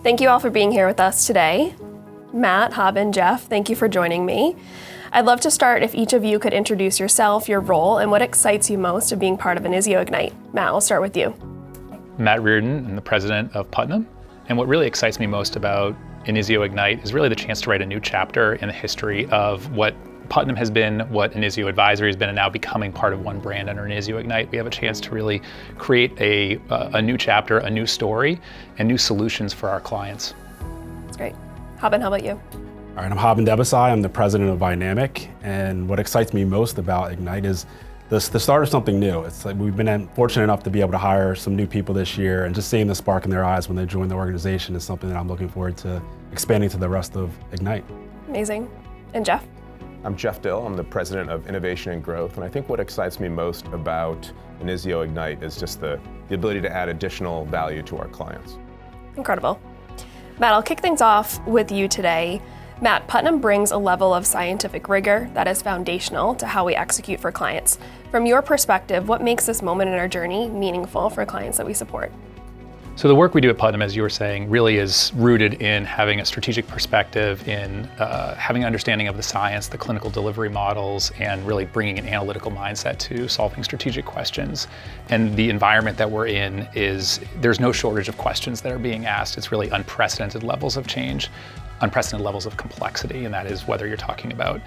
Thank you all for being here with us today. Matt, Haben, Jeff, thank you for joining me. I'd love to start if each of you could introduce yourself, your role, and what excites you most of being part of Inizio Ignite. Matt, I'll start with you. Matt Riordan, I'm the president of Putnam. And what really excites me most about Inizio Ignite is really the chance to write a new chapter in the history of what Putnam has been, what Inizio Advisory has been, and now becoming part of one brand under Inizio Ignite. We have a chance to really create a new chapter, a new story, and new solutions for our clients. That's great. Haben, how about you? All right, I'm Haben Debessay. I'm the president of Vynamic, and what excites me most about Ignite is the start of something new. It's like we've been fortunate enough to be able to hire some new people this year, and just seeing the spark in their eyes when they join the organization is something that I'm looking forward to expanding to the rest of Ignite. Amazing. And Jeff? I'm Jeff Dill. I'm the president of Innovation and Growth, and I think what excites me most about Inizio Ignite is just the ability to add additional value to our clients. Incredible. Matt, I'll kick things off with you today. Matt, Putnam brings a level of scientific rigor that is foundational to how we execute for clients. From your perspective, what makes this moment in our journey meaningful for clients that we support? So the work we do at Putnam, as you were saying, really is rooted in having a strategic perspective, in having an understanding of the science, the clinical delivery models, and really bringing an analytical mindset to solving strategic questions. And the environment that we're in there's no shortage of questions that are being asked. It's really unprecedented levels of change, unprecedented levels of complexity, and that is whether you're talking about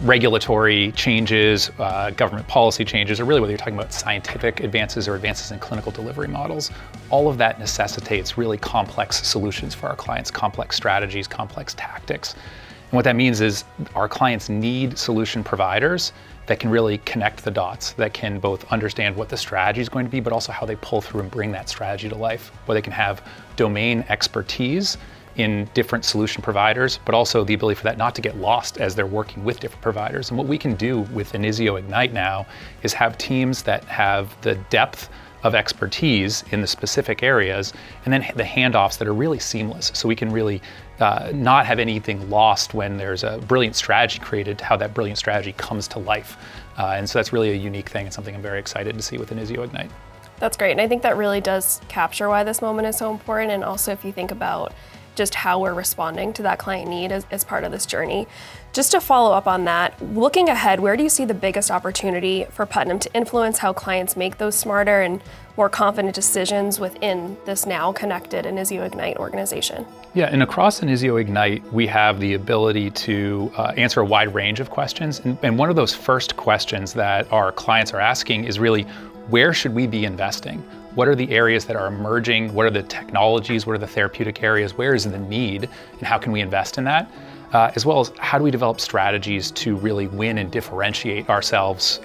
regulatory changes, government policy changes, or really whether you're talking about scientific advances or advances in clinical delivery models. All of that necessitates really complex solutions for our clients, complex strategies, complex tactics. And what that means is our clients need solution providers that can really connect the dots, that can both understand what the strategy is going to be, but also how they pull through and bring that strategy to life, where they can have domain expertise in different solution providers, but also the ability for that not to get lost as they're working with different providers. And what we can do with Inizio Ignite now is have teams that have the depth of expertise in the specific areas, and then the handoffs that are really seamless. So we can really not have anything lost when there's a brilliant strategy created, how that brilliant strategy comes to life. And so that's really a unique thing and something I'm very excited to see with Inizio Ignite. That's great, and I think that really does capture why this moment is so important, and also if you think about just how we're responding to that client need as part of this journey. Just to follow up on that, looking ahead, where do you see the biggest opportunity for Putnam to influence how clients make those smarter and more confident decisions within this now connected Inizio Ignite organization? Yeah, and across Inizio Ignite, we have the ability to answer a wide range of questions. And one of those first questions that our clients are asking is really, where should we be investing? What are the areas that are emerging? What are the technologies? What are the therapeutic areas? Where is the need? And how can we invest in that? As well as how do we develop strategies to really win and differentiate ourselves,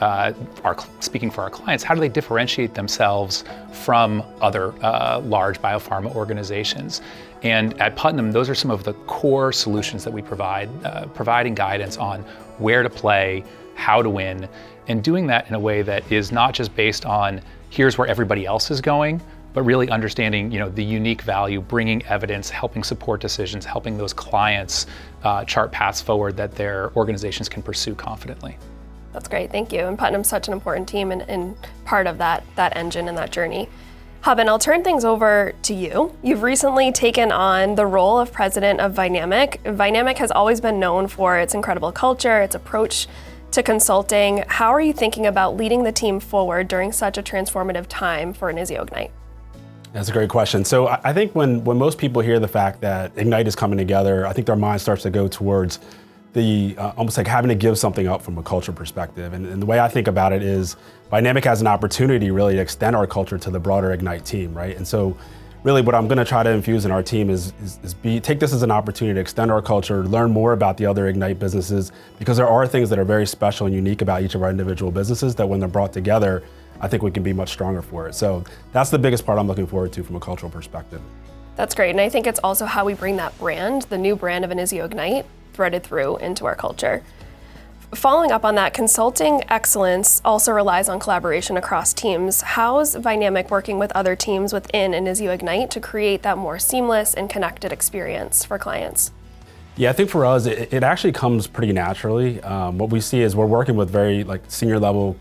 speaking for our clients, how do they differentiate themselves from other large biopharma organizations? And at Putnam, those are some of the core solutions that we provide, providing guidance on where to play, how to win, and doing that in a way that is not just based on here's where everybody else is going, but really understanding, the unique value, bringing evidence, helping support decisions, helping those clients chart paths forward that their organizations can pursue confidently. That's great, thank you. And Putnam's such an important team and part of that engine and that journey. Haben, I'll turn things over to you. You've recently taken on the role of president of Vynamic. Vynamic has always been known for its incredible culture, its approach to consulting. How are you thinking about leading the team forward during such a transformative time for Inizio Ignite? That's a great question. So I think when most people hear the fact that Ignite is coming together, I think their mind starts to go towards the almost like having to give something up from a culture perspective. And the way I think about it is Vynamic has an opportunity really to extend our culture to the broader Ignite team, right? And so really what I'm gonna try to infuse in our team is take this as an opportunity to extend our culture, learn more about the other Ignite businesses, because there are things that are very special and unique about each of our individual businesses that when they're brought together, I think we can be much stronger for it. So that's the biggest part I'm looking forward to from a cultural perspective. That's great, and I think it's also how we bring that brand, the new brand of Inizio Ignite, threaded through into our culture. Following up on that, consulting excellence also relies on collaboration across teams. How's Vynamic working with other teams within Inizio Ignite to create that more seamless and connected experience for clients? Yeah, I think for us, it actually comes pretty naturally. What we see is we're working with very senior level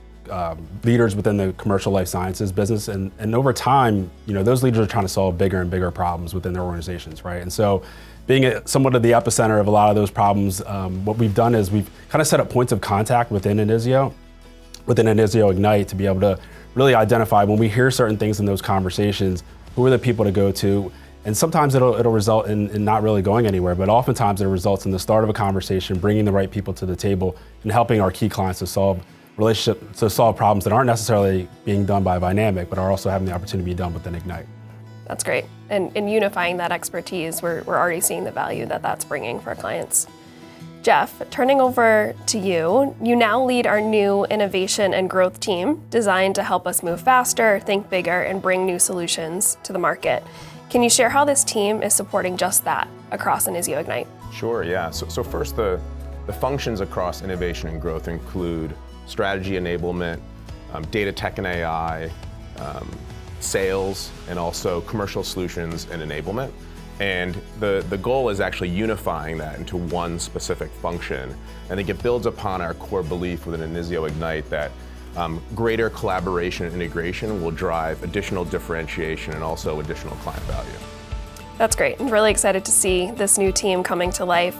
leaders within the commercial life sciences business, and over time, those leaders are trying to solve bigger and bigger problems within their organizations, right? And so, being somewhat of the epicenter of a lot of those problems, what we've done is we've kind of set up points of contact within Inizio Ignite, to be able to really identify when we hear certain things in those conversations, who are the people to go to. And sometimes it'll result in not really going anywhere, but oftentimes it results in the start of a conversation, bringing the right people to the table, and helping our key clients to solve problems that aren't necessarily being done by Vynamic, but are also having the opportunity to be done within Ignite. That's great. And in unifying that expertise, we're already seeing the value that that's bringing for our clients. Jeff, turning over to you, you now lead our new innovation and growth team designed to help us move faster, think bigger, and bring new solutions to the market. Can you share how this team is supporting just that across Inizio Ignite? Sure, yeah. So first, the functions across innovation and growth include strategy enablement, data tech and AI, sales, and also commercial solutions and enablement. And the goal is actually unifying that into one specific function. I think it builds upon our core belief within Inizio Ignite that greater collaboration and integration will drive additional differentiation and also additional client value. That's great. I'm really excited to see this new team coming to life.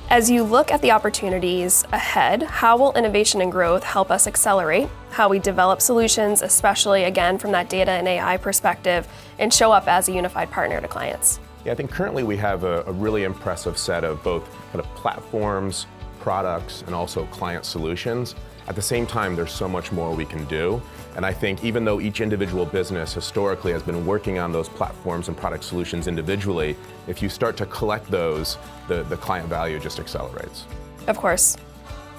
As you look at the opportunities ahead, how will innovation and growth help us accelerate how we develop solutions, especially again from that data and AI perspective, and show up as a unified partner to clients? Yeah, I think currently we have a really impressive set of both kind of platforms, products, and also client solutions. At the same time, there's so much more we can do. And I think even though each individual business historically has been working on those platforms and product solutions individually, if you start to collect those, the client value just accelerates. Of course.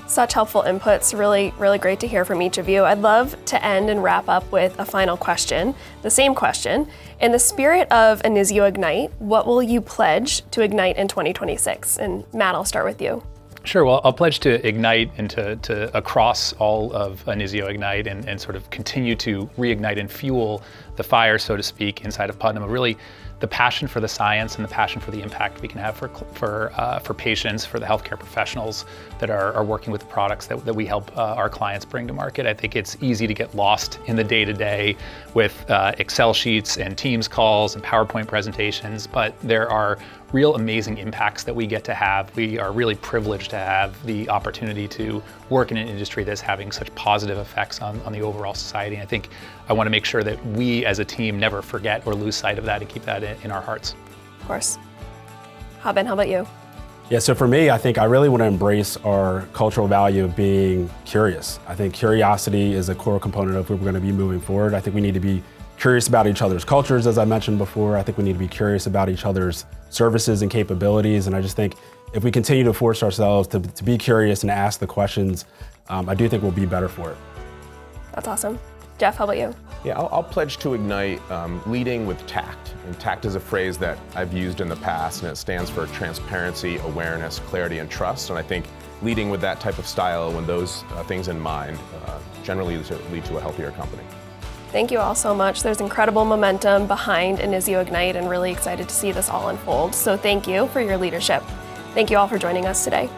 Such helpful inputs, really, really great to hear from each of you. I'd love to end and wrap up with a final question, the same question. In the spirit of Inizio Ignite, what will you pledge to Ignite in 2026? And Matt, I'll start with you. Sure. Well, I'll pledge to ignite and to across all of Inizio Ignite and sort of continue to reignite and fuel the fire, so to speak, inside of Putnam. Really, the passion for the science and the passion for the impact we can have for patients, for the healthcare professionals that are working with the products that we help our clients bring to market. I think it's easy to get lost in the day-to-day with Excel sheets and Teams calls and PowerPoint presentations, but there are real amazing impacts that we get to have. We are really privileged to have the opportunity to work in an industry that's having such positive effects on the overall society. And I think I want to make sure that we as a team never forget or lose sight of that and keep that in our hearts. Of course. Haben, how about you? Yeah, so for me, I think I really want to embrace our cultural value of being curious. I think curiosity is a core component of where we're going to be moving forward. I think we need to be curious about each other's cultures, as I mentioned before. I think we need to be curious about each other's services and capabilities. And I just think if we continue to force ourselves to be curious and ask the questions, I do think we'll be better for it. That's awesome. Jeff, how about you? Yeah, I'll pledge to Ignite leading with tact. And tact is a phrase that I've used in the past, and it stands for transparency, awareness, clarity, and trust. And I think leading with that type of style, when those things in mind, generally lead to a healthier company. Thank you all so much. There's incredible momentum behind Inizio Ignite and really excited to see this all unfold. So thank you for your leadership. Thank you all for joining us today.